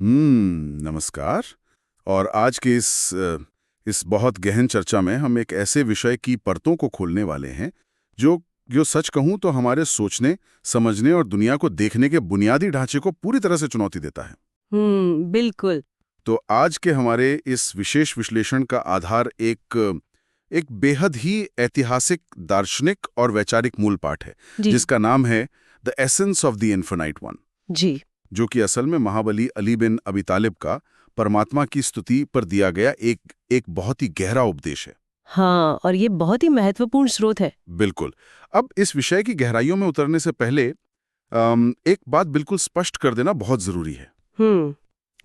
नमस्कार। और आज के इस बहुत गहन चर्चा में हम एक ऐसे विषय की परतों को खोलने वाले हैं जो जो सच कहूं तो हमारे सोचने, समझने और दुनिया को देखने के बुनियादी ढांचे को पूरी तरह से चुनौती देता है। बिल्कुल। तो आज के हमारे इस विशेष विश्लेषण का आधार एक बेहद ही ऐतिहासिक, दार्शनिक और वैचारिक मूल पाठ है, जिसका नाम है the essence of the infinite one, जी। जो कि असल में महाबली अली बिन अबी तालिब का परमात्मा की स्तुति पर दिया गया एक बहुत ही गहरा उपदेश है। हाँ, और ये बहुत ही महत्वपूर्ण स्रोत है। बिल्कुल। अब इस विषय की गहराइयों में उतरने से पहले एक बात बिल्कुल स्पष्ट कर देना बहुत जरूरी है।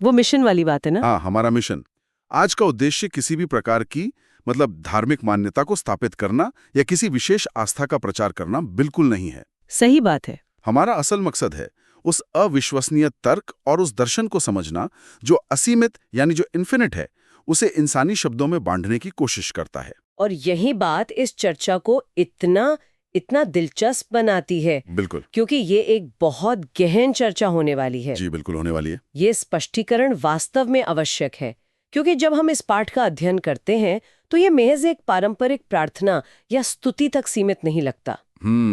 वो मिशन वाली बात है ना? हाँ, हमारा मिशन। आज का उद्देश्य किसी भी प्रकार की धार्मिक मान्यता को स्थापित करना या किसी विशेष आस्था का प्रचार करना बिल्कुल नहीं है। सही बात है। हमारा असल मकसद है उस अविश्वसनीय तर्क और उस दर्शन को समझना जो असीमित यानी जो इन्फिनिट है, उसे इंसानी शब्दों में बांधने की कोशिश करता है। और यही बात इस चर्चा को इतना दिलचस्प बनाती है। बिल्कुल। क्योंकि ये एक बहुत गहन चर्चा होने वाली है। जी बिल्कुल, होने वाली है। ये स्पष्टीकरण वास्तव में आवश्यक है, क्योंकि जब हम इस पाठ का अध्ययन करते हैं तो ये महज एक पारंपरिक प्रार्थना या स्तुति तक सीमित नहीं लगता।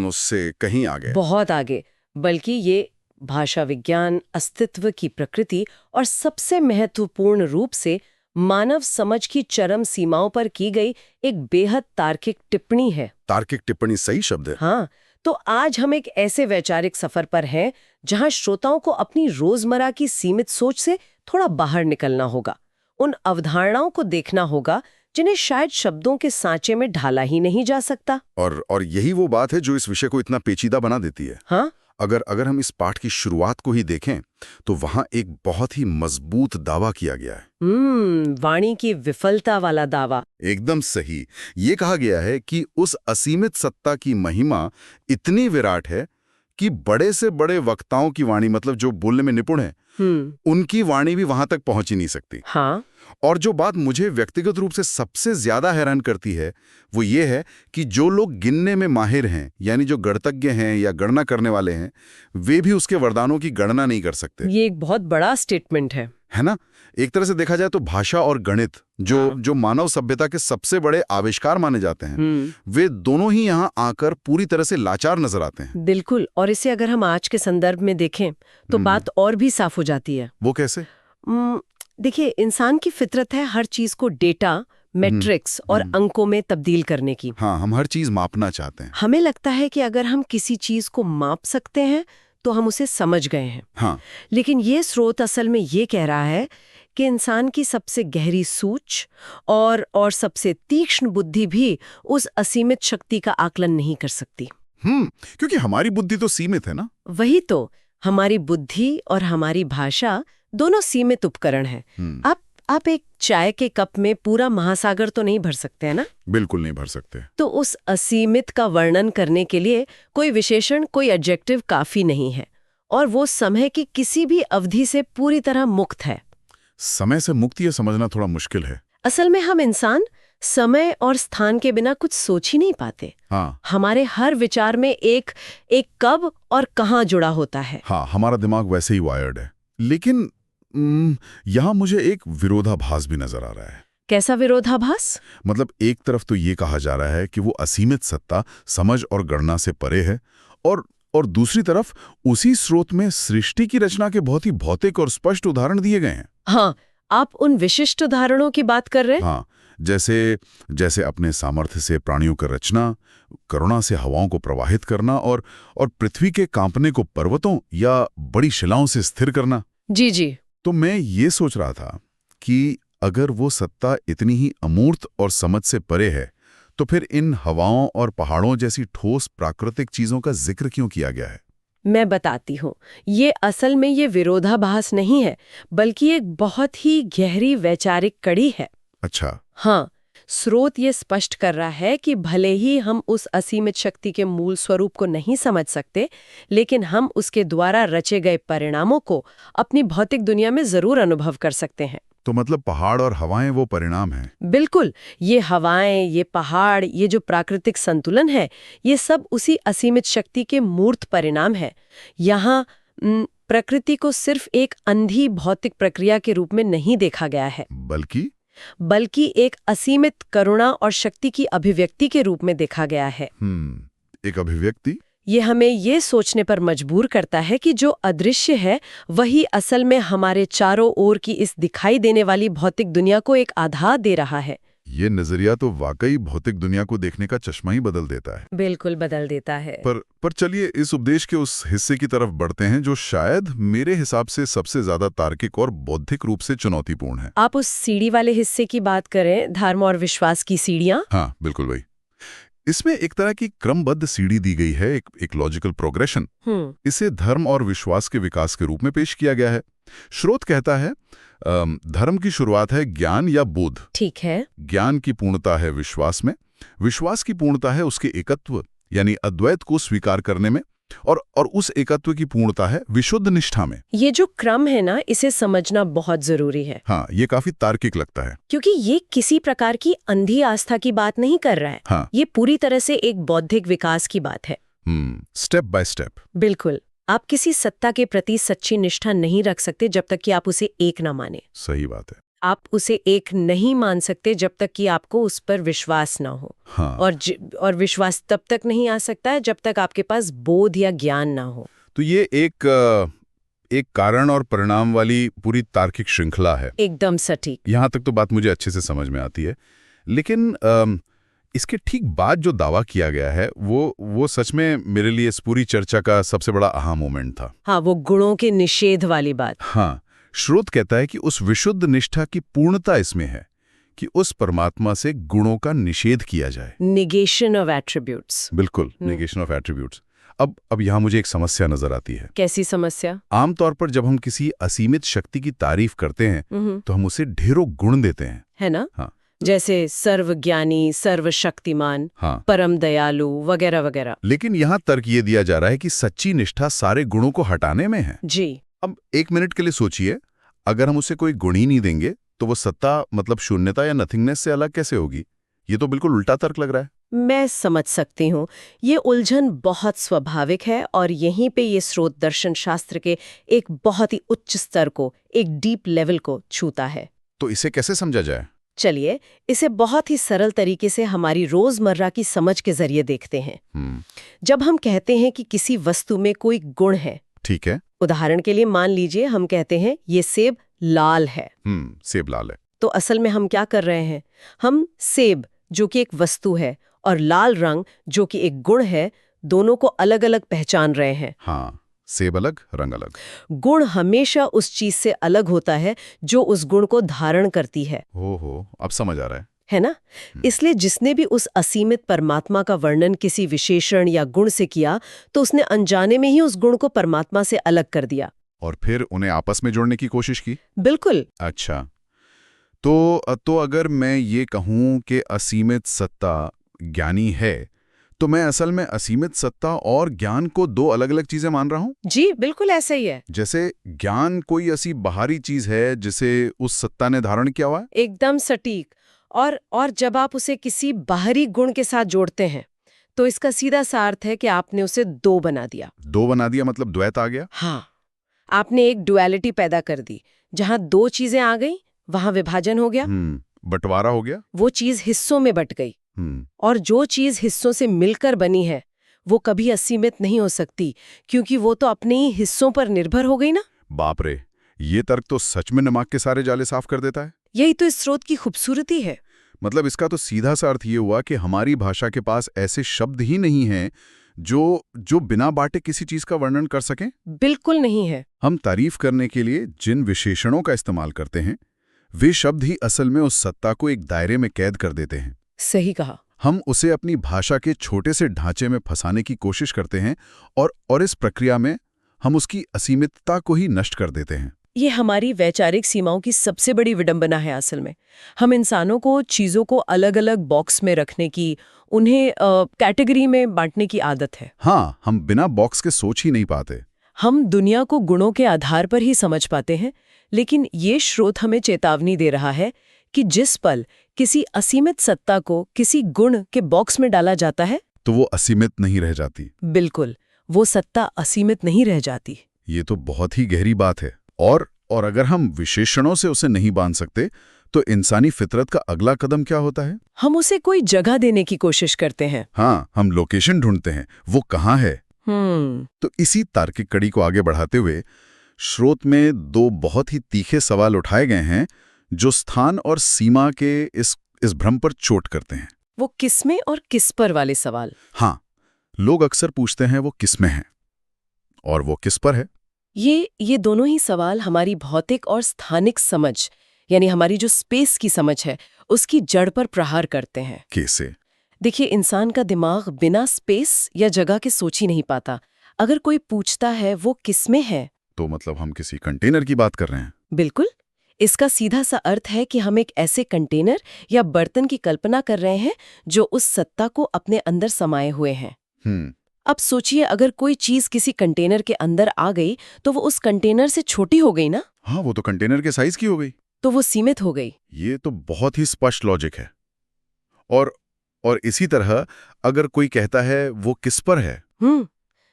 उससे कहीं आगे, बहुत आगे। बल्कि ये भाषा विज्ञान, अस्तित्व की प्रकृति और सबसे महत्वपूर्ण रूप से मानव समझ की चरम सीमाओं पर की गई एक बेहद तार्किक टिप्पणी है। तार्किक टिप्पणी सही शब्द है। हाँ, तो आज हम एक ऐसे वैचारिक सफर पर हैं जहां श्रोताओं को अपनी रोजमर्रा की सीमित सोच से थोड़ा बाहर निकलना होगा। उन अवधारणाओं को देखना होगा जिन्हें शायद शब्दों के सांचे में ढाला ही नहीं जा सकता। और यही वो बात है जो इस विषय को इतना पेचीदा बना देती है। हाँ? अगर हम इस पाठ की शुरुआत को ही देखें तो वहां एक बहुत ही मजबूत दावा किया गया है। वाणी की विफलता वाला दावा। एकदम सही। ये कहा गया है कि उस असीमित सत्ता की महिमा इतनी विराट है कि बड़े से बड़े वक्ताओं की वाणी, जो बोलने में निपुण है, उनकी वाणी भी वहां तक पहुंच ही नहीं सकती। हाँ? और जो बात मुझे व्यक्तिगत रूप से सबसे ज्यादा हैरान करती है वो ये है कि जो लोग गिनने में माहिर हैं, यानी जो गणतज्ञ हैं या गणना करने वाले हैं, वे भी उसके वरदानों की गणना नहीं कर सकते। ये एक बहुत बड़ा स्टेटमेंट है ना? एक तरह से देखा जाए तो भाषा और गणित जो मानव सभ्यता के सबसे बड़े आविष्कार माने जाते हैं, वे दोनों ही यहाँ आकर पूरी तरह से लाचार नजर आते हैं। बिल्कुल। और इसे अगर हम आज के संदर्भ में देखें तो बात और भी साफ हो जाती है। वो कैसे? देखिए, इंसान की फितरत है हर चीज को डेटा, मैट्रिक्स और अंकों में तब्दील करने की। हाँ, हम हर चीज मापना चाहते हैं। हमें लगता है कि अगर हम किसी चीज को माप सकते हैं तो हम उसे समझ गए हैं। हाँ। लेकिन ये स्रोत असल में ये कह रहा है कि इंसान की सबसे गहरी सोच और सबसे तीक्ष्ण बुद्धि भी उस असीमित शक्ति का आकलन नहीं कर सकती। क्योंकि हमारी बुद्धि तो सीमित है ना। वही तो, हमारी बुद्धि और हमारी भाषा दोनों सीमित उपकरण हैं। आप एक चाय के कप में पूरा महासागर तो नहीं भर सकते हैं ना? बिल्कुल नहीं भर सकते। तो उस असीमित का वर्णन करने के लिए कोई विशेषण, कोई एडजेक्टिव काफी नहीं है, और वो समय की किसी भी अवधि से पूरी तरह मुक्त है। समय से मुक्त ये समझना थोड़ा मुश्किल है। असल में हम इंसान समय और स्थान के बिना कुछ सोच ही नहीं पाते। हाँ। हमारे हर विचार में एक कब और कहाँ जुड़ा होता है। हाँ, हमारा दिमाग वैसे ही वायर्ड है। लेकिन यहाँ मुझे एक विरोधाभास भी नजर आ रहा है। कैसा विरोधाभास? एक तरफ तो ये कहा जा रहा है कि वो असीमित सत्ता समझ और गणना से परे है, और दूसरी तरफ उसी स्रोत में सृष्टि की रचना के बहुत ही भौतिक और स्पष्ट उदाहरण दिए गए हैं। हाँ, आप उन विशिष्ट उदाहरणों की बात कर रहे हैं? हाँ, जैसे अपने सामर्थ्य से प्राणियों का रचना, करुणा से हवाओं को प्रवाहित करना, और पृथ्वी के कांपने को पर्वतों या बड़ी शिलाओं से स्थिर करना। जी। तो मैं ये सोच रहा था कि अगर वो सत्ता इतनी ही अमूर्त और समझ से परे है, तो फिर इन हवाओं और पहाड़ों जैसी ठोस प्राकृतिक चीजों का जिक्र क्यों किया गया है? मैं बताती हूँ। ये असल में ये विरोधाभास नहीं है, बल्कि एक बहुत ही गहरी वैचारिक कड़ी है। अच्छा। हाँ, स्रोत ये स्पष्ट कर रहा है कि भले ही हम उस असीमित शक्ति के मूल स्वरूप को नहीं समझ सकते, लेकिन हम उसके द्वारा रचे गए परिणामों को अपनी भौतिक दुनिया में जरूर अनुभव कर सकते हैं। तो पहाड़ और हवाएं वो परिणाम हैं? बिल्कुल। ये हवाएं, ये पहाड़, ये जो प्राकृतिक संतुलन है, ये सब उसी असीमित शक्ति के मूर्त परिणाम है। यहाँ प्रकृति को सिर्फ एक अंधी भौतिक प्रक्रिया के रूप में नहीं देखा गया है, बल्कि एक असीमित करुणा और शक्ति की अभिव्यक्ति के रूप में देखा गया है। एक अभिव्यक्ति? ये हमें ये सोचने पर मजबूर करता है कि जो अदृश्य है वही असल में हमारे चारों ओर की इस दिखाई देने वाली भौतिक दुनिया को एक आधार दे रहा है। ये नजरिया तो वाकई भौतिक दुनिया को देखने का चश्मा ही बदल देता है। बिल्कुल बदल देता है। पर चलिए इस उपदेश के उस हिस्से की तरफ बढ़ते हैं जो शायद मेरे हिसाब से सबसे ज्यादा तार्किक और बौद्धिक रूप से चुनौतीपूर्ण है। आप उस सीढ़ी वाले हिस्से की बात करें, धर्म और विश्वास की सीढ़ियां? हाँ, बिल्कुल वही। इसमें एक तरह की क्रमबद्ध सीढ़ी दी गई है, एक लॉजिकल प्रोग्रेशन। इसे धर्म और विश्वास के विकास के रूप में पेश किया गया है। स्रोत कहता है धर्म की शुरुआत है ज्ञान या बोध। ठीक है। ज्ञान की पूर्णता है विश्वास में, विश्वास की पूर्णता है उसके एकत्व यानी अद्वैत को स्वीकार करने में, और उस एकत्व की पूर्णता है विशुद्ध निष्ठा में। ये जो क्रम है ना, इसे समझना बहुत जरूरी है। हाँ, ये काफी तार्किक लगता है क्योंकि ये किसी प्रकार की अंधी आस्था की बात नहीं कर रहा है। हाँ। ये पूरी तरह से एक बौद्धिक विकास की बात है। Step by step. बिल्कुल। आप किसी सत्ता के प्रति सच्ची निष्ठा नहीं रख सकते जब तक कि आप उसे एक ना माने। सही बात है। आप उसे एक नहीं मान सकते जब तक कि आपको उस पर विश्वास ना हो। हाँ। और विश्वास तब तक नहीं आ सकता है जब तक आपके पास बोध या ज्ञान ना हो। तो ये एक कारण और परिणाम वाली पूरी तार्किक श्रृंखला है। एकदम सटीक। यहाँ तक तो बात मुझे अच्छे से समझ में आती है, लेकिन इसके ठीक बाद जो दावा किया गया है वो सच में मेरे लिए इस पूरी चर्चा का सबसे बड़ा अहा मोमेंट था। हाँ, वो गुणों के निषेध वाली बात। हाँ, स्रोत कहता है कि उस विशुद्ध निष्ठा की पूर्णता इसमें है कि उस परमात्मा से गुणों का निषेध किया जाए। Negation of attributes. बिल्कुल, निगेशन ऑफ एट्रीब्यूट्स। अब यहाँ मुझे एक समस्या नजर आती है। कैसी समस्या? आमतौर पर जब हम किसी असीमित शक्ति की तारीफ करते हैं तो हम उसे ढेरों गुण देते हैं, है ना? हाँ। जैसे सर्वज्ञानी, सर्वशक्तिमान, हाँ। परम दयालु वगैरह वगैरह। लेकिन यहाँ तर्क ये दिया जा रहा है कि सच्ची निष्ठा सारे गुणों को हटाने में है। जी। अब एक मिनट के लिए सोचिए, अगर हम उसे कोई गुण ही नहीं देंगे तो वो सत्ता मतलब शून्यता या नथिंगनेस से अलग कैसे होगी? ये तो बिल्कुल उल्टा तर्क लग रहा है। मैं समझ सकती हूँ। ये उलझन बहुत स्वाभाविक है और यहीं पे ये स्रोत दर्शन शास्त्र के एक बहुत ही उच्च स्तर को, एक डीप लेवल को छूता है। तो इसे कैसे समझा जाए? चलिए इसे बहुत ही सरल तरीके से हमारी रोजमर्रा की समझ के जरिए देखते हैं। जब हम कहते हैं कि किसी वस्तु में कोई गुण है, ठीक है, उदाहरण के लिए मान लीजिए हम कहते हैं ये सेब लाल है। सेब लाल है। तो असल में हम क्या कर रहे हैं? हम सेब जो कि एक वस्तु है और लाल रंग जो कि एक गुण है, दोनों को अलग अलग पहचान रहे हैं। हाँ, सेब अलग, रंग अलग। गुण हमेशा उस चीज से अलग होता है जो उस गुण को धारण करती है। हो, अब समझ आ रहा है ना? इसलिए जिसने भी उस असीमित परमात्मा का वर्णन किसी विशेषण या गुण से किया तो उसने अनजाने में ही उस गुण को परमात्मा से अलग कर दिया और फिर उन्हें आपस में जोड़ने की कोशिश की। बिल्कुल। अच्छा, तो अगर मैं ये कहूं कि असीमित सत्ता ज्ञानी है, तो मैं असल में असीमित सत्ता और ज्ञान को दो अलग अलग चीजें मान रहा हूं? जी बिल्कुल ऐसा ही है। जैसे ज्ञान कोई ऐसी बाहरी चीज है जिसे उस सत्ता ने धारण किया हुआ है? एकदम सटीक। और जब आप उसे किसी बाहरी गुण के साथ जोड़ते हैं तो इसका सीधा सा अर्थ है कि आपने उसे दो बना दिया। दो बना दिया मतलब द्वैत आ गया? हाँ, आपने एक डुअलिटी पैदा कर दी। जहां दो चीजें आ गई वहां विभाजन हो गया, बंटवारा हो गया। वो चीज हिस्सों में बट गई। और जो चीज हिस्सों से मिलकर बनी है वो कभी असीमित नहीं हो सकती क्योंकि वो तो अपने ही हिस्सों पर निर्भर हो गई ना। बाप रे, ये तर्क तो सच में नमक के सारे जाले साफ कर देता है। यही तो इस स्रोत की खूबसूरती है। मतलब इसका तो सीधा सा अर्थ ये हुआ कि हमारी भाषा के पास ऐसे शब्द ही नहीं हैं जो बिना बांटे किसी चीज का वर्णन कर सकें। बिल्कुल नहीं है। हम तारीफ करने के लिए जिन विशेषणों का इस्तेमाल करते हैं वे शब्द ही असल में उस सत्ता को एक दायरे में कैद कर देते हैं। सही कहा। हम उसे अपनी भाषा के छोटे से ढांचे में फंसाने की कोशिश करते हैं और इस प्रक्रिया में हम उसकी असीमितता को ही नष्ट कर देते हैं। ये हमारी वैचारिक सीमाओं की सबसे बड़ी विडंबना है। असल में हम इंसानों को चीज़ों को अलग अलग बॉक्स में रखने की, उन्हें कैटेगरी में बांटने की आदत है। हाँ, हम बिना बॉक्स के सोच ही नहीं पाते। हम दुनिया को गुणों के आधार पर ही समझ पाते हैं, लेकिन ये स्रोत हमें चेतावनी दे रहा है कि जिस पल किसी असीमित सत्ता को किसी गुण के बॉक्स में डाला जाता है तो वो असीमित नहीं रह जाती। बिल्कुल, वो सत्ता असीमित नहीं रह जाती। ये तो बहुत ही गहरी बात है। और अगर हम विशेषणों से उसे नहीं बांध सकते तो इंसानी फितरत का अगला कदम क्या होता है? हम उसे कोई जगह देने की कोशिश करते हैं। हाँ, हम लोकेशन ढूंढते हैं, वो कहाँ है। तो इसी तार्किक कड़ी को आगे बढ़ाते हुए स्रोत में दो बहुत ही तीखे सवाल उठाए गए हैं जो स्थान और सीमा के इस भ्रम पर चोट करते हैं। वो किसमें और किस पर वाले सवाल। हाँ, लोग अक्सर पूछते हैं वो किसमें है और वो किस पर है। ये दोनों ही सवाल हमारी भौतिक और स्थानिक समझ, यानी हमारी जो स्पेस की समझ है, उसकी जड़ पर प्रहार करते हैं। कैसे? देखिए, इंसान का दिमाग बिना स्पेस या जगह के सोच ही नहीं पाता। अगर कोई पूछता है वो किसमें है, तो मतलब हम किसी कंटेनर की बात कर रहे हैं? बिल्कुल। इसका सीधा सा अर्थ है कि हम एक ऐसे कंटेनर या बर्तन की कल्पना कर रहे हैं जो उस सत्ता को अपने अंदर समाये हुए हैं। अब सोचिए, अगर कोई चीज किसी कंटेनर के अंदर आ गई तो वो उस कंटेनर से छोटी हो गई ना। हाँ, वो तो कंटेनर के साइज की हो गई। तो वो सीमित हो गई। ये तो बहुत ही स्पष्ट लॉजिक है। और इसी तरह अगर कोई कहता है वो किस पर है,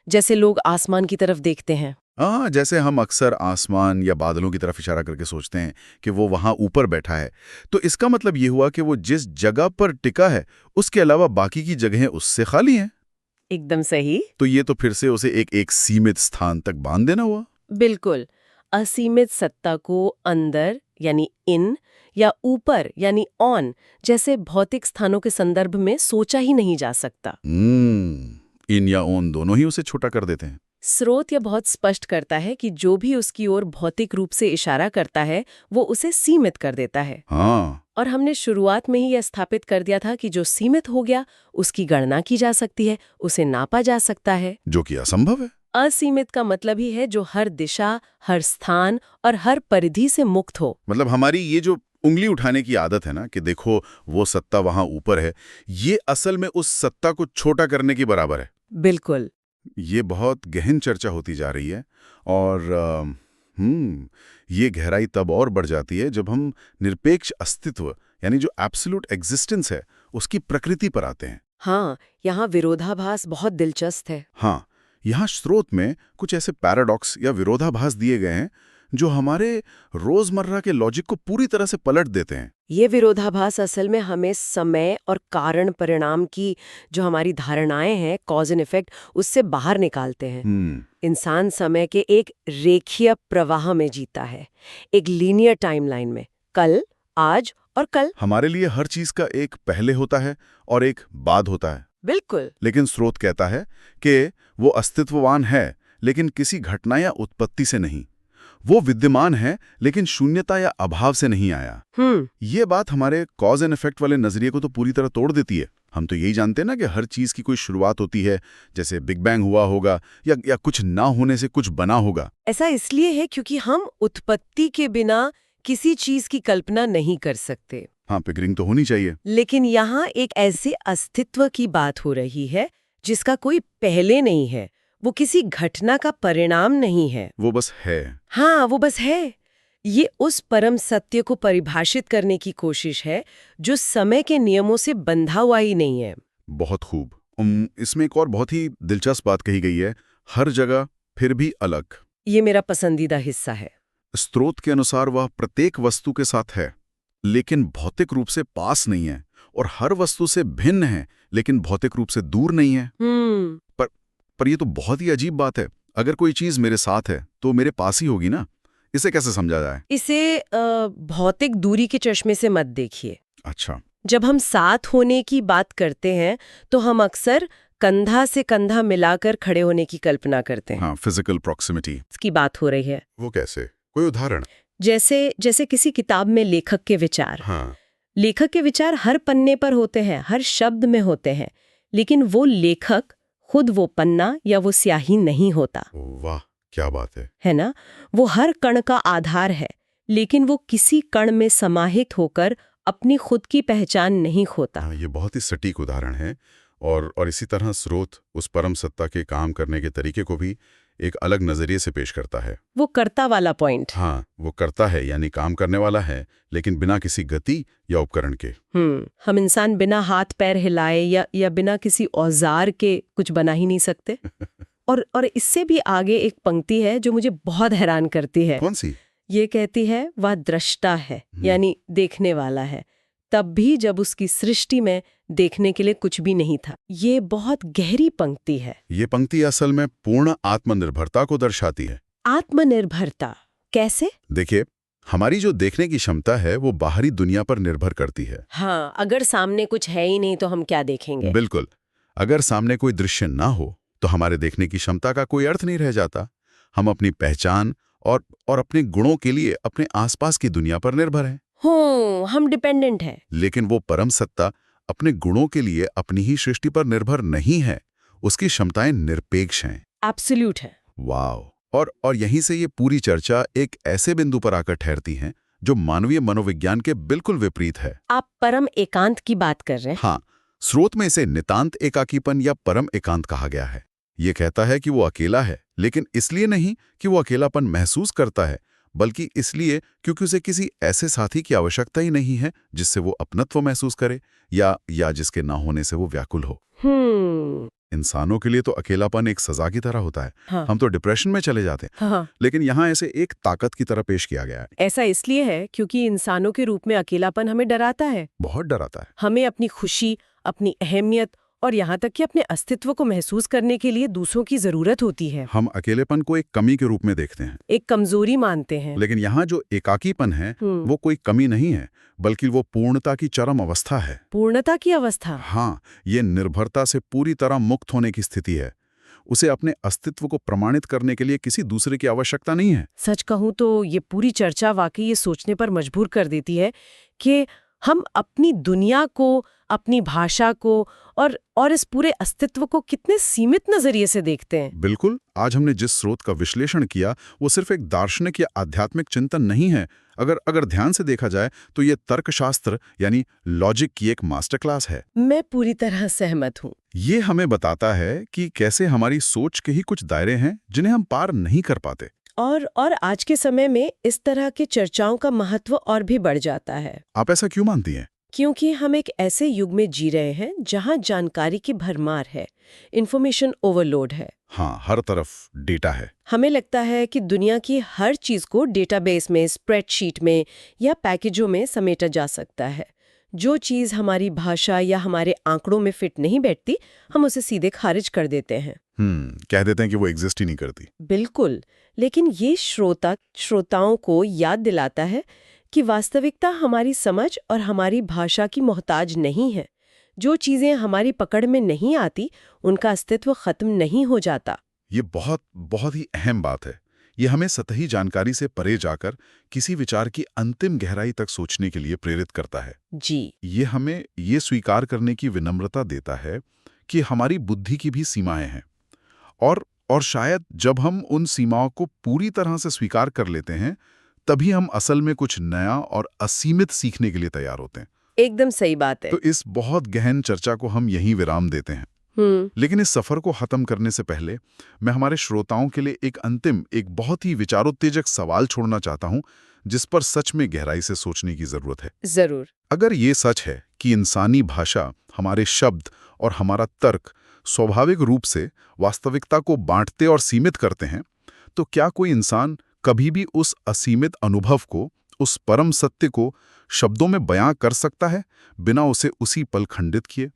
जैसे लोग आसमान की तरफ देखते हैं। हाँ, जैसे हम अक्सर आसमान या बादलों की तरफ इशारा करके सोचते हैं कि वो वहां ऊपर बैठा है, तो इसका मतलब ये हुआ कि वो जिस जगह पर टिका है उसके अलावा बाकी की जगहें उससे खाली हैं। एकदम सही। तो ये तो फिर से उसे एक सीमित स्थान तक बांध देना हुआ। बिल्कुल। असीमित सत्ता को अंदर यानी इन या ऊपर यानी ऑन जैसे भौतिक स्थानों के संदर्भ में सोचा ही नहीं जा सकता। इन या ऑन दोनों ही उसे छोटा कर देते हैं। स्रोत यह बहुत स्पष्ट करता है कि जो भी उसकी ओर भौतिक रूप से इशारा करता है वो उसे सीमित कर देता है। हाँ। और हमने शुरुआत में ही यह स्थापित कर दिया था कि जो सीमित हो गया उसकी गणना की जा सकती है, उसे नापा जा सकता है, जो कि असंभव है। असीमित का मतलब ही है जो हर दिशा, हर स्थान और हर परिधि से मुक्त हो। मतलब हमारी ये जो उंगली उठाने की आदत है ना कि देखो वो सत्ता वहां ऊपर है, ये असल में उस सत्ता को छोटा करने के बराबर है। बिल्कुल। ये बहुत गहन चर्चा होती जा रही है और ये गहराई तब और बढ़ जाती है जब हम निरपेक्ष अस्तित्व यानी जो एब्सोल्यूट एग्जिस्टेंस है उसकी प्रकृति पर आते हैं। हाँ, यहाँ विरोधाभास बहुत दिलचस्प है। हाँ, यहाँ स्रोत में कुछ ऐसे पैराडॉक्स या विरोधाभास दिए गए हैं जो हमारे रोजमर्रा के लॉजिक को पूरी तरह से पलट देते हैं। ये विरोधाभास असल में हमें समय और कारण परिणाम की जो हमारी धारणाएं हैं, कॉज एंड इफेक्ट, उससे बाहर निकालते हैं। इंसान समय के एक रेखीय प्रवाह में जीता है, एक लीनियर टाइमलाइन में। कल, आज और कल। हमारे लिए हर चीज का एक पहले होता है और एक बाद होता है। बिल्कुल। लेकिन स्रोत कहता है कि वो अस्तित्ववान है लेकिन किसी घटना या उत्पत्ति से नहीं। वो विद्यमान है लेकिन शून्यता या अभाव से नहीं आया। ये बात हमारे कॉज एंड इफेक्ट वाले नजरिए को तो पूरी तरह तोड़ देती है। हम तो यही जानते हैं ना कि हर चीज की कोई शुरुआत होती है, जैसे बिग बैंग हुआ होगा या कुछ ना होने से कुछ बना होगा। ऐसा इसलिए है क्योंकि हम उत्पत्ति के बिना किसी चीज की कल्पना नहीं कर सकते। हाँ, पिकरिंग तो होनी चाहिए। लेकिन यहाँ एक ऐसे अस्तित्व की बात हो रही है जिसका कोई पहले नहीं है, वो किसी घटना का परिणाम नहीं है, वो बस है। हाँ, वो बस है। ये उस परम सत्य को परिभाषित करने की कोशिश है जो समय के नियमों से बंधा हुआ ही नहीं है। बहुत खूब। इसमें एक और बहुत ही दिलचस्प बात कही गई है, हर जगह फिर भी अलग। ये मेरा पसंदीदा हिस्सा है। स्रोत के अनुसार वह प्रत्येक वस्तु के साथ है लेकिन भौतिक रूप से पास नहीं है, और हर वस्तु से भिन्न है लेकिन भौतिक रूप से दूर नहीं है। पर ये तो बहुत ही अजीब बात है। अगर कोई चीज मेरे साथ है तो मेरे पास ही होगी ना। इसे कैसे समझा जाए? इसे भौतिक दूरी के चश्मे से मत देखिए। अच्छा। जब हम साथ होने की बात करते हैं तो हम अक्सर कंधा से कंधा मिलाकर खड़े होने की कल्पना करते हैं। हाँ, फिजिकल प्रॉक्सिमिटी इसकी बात हो रही है। वो कैसे? कोई उदाहरण? जैसे किसी किताब में लेखक के विचार। हाँ। लेखक के विचार हर पन्ने पर होते हैं, हर शब्द में होते हैं, लेकिन वो लेखक खुद वो पन्ना या वो स्याही नहीं होता। वाह, क्या बात है ना? वो हर कण का आधार है, लेकिन वो किसी कण में समाहित होकर अपनी खुद की पहचान नहीं खोता। हाँ, ये बहुत ही सटीक उदाहरण है। और इसी तरह स्रोत उस परम सत्ता के काम करने के तरीके को भी एक अलग नजरिए से पेश करता है। वो कर्ता वाला पॉइंट। हाँ, वो करता है यानी काम करने वाला है, लेकिन बिना किसी गति या उपकरण के। हम इंसान बिना हाथ पैर हिलाए या बिना किसी औजार के कुछ बना ही नहीं सकते। और इससे भी आगे एक पंक्ति है जो मुझे बहुत हैरान करती है। कौन सी? ये कहती है वह दृष्टा है, यानी देखने वाला है, तब भी जब उसकी सृष्टि में देखने के लिए कुछ भी नहीं था। ये बहुत गहरी पंक्ति है। ये पंक्ति असल में पूर्ण आत्मनिर्भरता को दर्शाती है। आत्मनिर्भरता कैसे? देखिए, हमारी जो देखने की क्षमता है वो बाहरी दुनिया पर निर्भर करती है। हाँ, अगर सामने कुछ है ही नहीं तो हम क्या देखेंगे? बिल्कुल। अगर सामने कोई दृश्य ना हो तो हमारे देखने की क्षमता का कोई अर्थ नहीं रह जाता। हम अपनी पहचान और अपने गुणों के लिए अपने आसपास की दुनिया पर निर्भर हैं। हम डिपेंडेंट हैं। लेकिन वो परम सत्ता अपने गुणों के लिए अपनी ही सृष्टि पर निर्भर नहीं है। उसकी क्षमताएं निरपेक्ष हैं। एब्सोल्यूट है। वाव। और यहीं से ये पूरी चर्चा एक ऐसे बिंदु पर आकर ठहरती है जो मानवीय मनोविज्ञान के बिल्कुल विपरीत है। आप परम एकांत की बात कर रहे हैं? हाँ, स्रोत में इसे नितांत एकाकीपन या परम एकांत कहा गया है। ये कहता है कि वो अकेला है, लेकिन इसलिए नहीं कि वो अकेलापन महसूस करता है, बल्कि इसलिए क्योंकि उसे किसी ऐसे साथी की आवश्यकता ही नहीं है जिससे वो अपनत्व महसूस करे या जिसके ना होने से वो व्याकुल हो। इंसानों के लिए तो अकेलापन एक सजा की तरह होता है। हाँ। हम तो डिप्रेशन में चले जाते हैं। हाँ। लेकिन यहाँ ऐसे एक ताकत की तरह पेश किया गया है। ऐसा इसलिए है क्योंकि इंसानों के रूप में अकेलापन हमें डराता है। बहुत डराता है। हमें अपनी खुशी, अपनी अहमियत और यहाँ तक कि अपने अस्तित्व को महसूस करने के लिए दूसरों की जरूरत होती है। हम अकेलेपन को एक कमी के रूप में देखते हैं, एक कमजोरी मानते हैं। लेकिन यहाँ जो एकाकीपन है वो कोई कमी नहीं है, बल्कि वो पूर्णता की चरम अवस्था है। पूर्णता की अवस्था? हाँ, ये निर्भरता से पूरी तरह मुक्त होने की स्थिति है। उसे अपने अस्तित्व को प्रमाणित करने के लिए किसी दूसरे की आवश्यकता नहीं है। सच कहूं तो ये पूरी चर्चा वाकई ये सोचने पर मजबूर कर देती है कि हम अपनी दुनिया को, अपनी भाषा को और इस पूरे अस्तित्व को कितने सीमित नजरिए से देखते हैं। बिल्कुल। आज हमने जिस स्रोत का विश्लेषण किया वो सिर्फ एक दार्शनिक या आध्यात्मिक चिंतन नहीं है। अगर ध्यान से देखा जाए तो ये तर्कशास्त्र यानी लॉजिक की एक मास्टर क्लास है। मैं पूरी तरह सहमत हूँ। ये हमें बताता है कि कैसे हमारी सोच के ही कुछ दायरे हैं जिन्हें हम पार नहीं कर पाते। और आज के समय में इस तरह की चर्चाओं का महत्व और भी बढ़ जाता है। आप ऐसा क्यों मानती हैं? क्योंकि हम एक ऐसे युग में जी रहे हैं जहां जानकारी की भरमार है, इंफॉर्मेशन ओवरलोड है। हाँ, हर तरफ डेटा है। हमें लगता है कि दुनिया की हर चीज को डेटाबेस में, स्प्रेडशीट में या पैकेजों में समेटा जा सकता है। जो चीज हमारी भाषा या हमारे आंकड़ों में फिट नहीं बैठती, हम उसे सीधे खारिज कर देते हैं। कह देते हैं कि वो एग्जिस्ट ही नहीं करती। बिल्कुल। लेकिन ये श्रोताओं को याद दिलाता है कि वास्तविकता हमारी समझ और हमारी भाषा की मोहताज नहीं है। जो चीजें हमारी पकड़ में नहीं आती, उनका अस्तित्व खत्म नहीं हो जाता। ये बहुत ही अहम बात है। ये हमें सतही जानकारी से परे जाकर किसी विचार की अंतिम गहराई तक सोचने के लिए प्रेरित करता है। जी। ये हमें ये स्वीकार करने की विनम्रता देता है कि हमारी बुद्धि की भी सीमाएं हैं। और शायद जब हम उन सीमाओं को पूरी तरह से स्वीकार कर लेते हैं, तभी हम असल में कुछ नया और असीमित सीखने के लिए तैयार होते हैं। एकदम सही बात है। तो इस बहुत गहन चर्चा को हम यहीं विराम देते हैं। लेकिन इस सफर को खत्म करने से पहले मैं हमारे श्रोताओं के लिए एक बहुत ही विचारोत्तेजक सवाल छोड़ना चाहता हूं, जिस पर सच में गहराई से सोचने की जरूरत है। जरूर। अगर ये सच है कि इंसानी भाषा, हमारे शब्द और हमारा तर्क स्वाभाविक रूप से वास्तविकता को बांटते और सीमित करते हैं, तो क्या कोई इंसान कभी भी उस असीमित अनुभव को, उस परम सत्य को शब्दों में बयां कर सकता है बिना उसे उसी पल खंडित किए?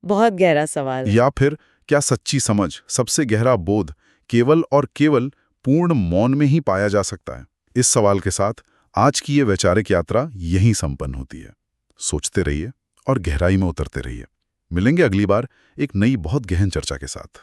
बहुत गहरा सवाल है। या फिर क्या सच्ची समझ, सबसे गहरा बोध केवल और केवल पूर्ण मौन में ही पाया जा सकता है? इस सवाल के साथ आज की ये वैचारिक यात्रा यहीं संपन्न होती है। सोचते रहिए और गहराई में उतरते रहिए। मिलेंगे अगली बार एक नई बहुत गहन चर्चा के साथ।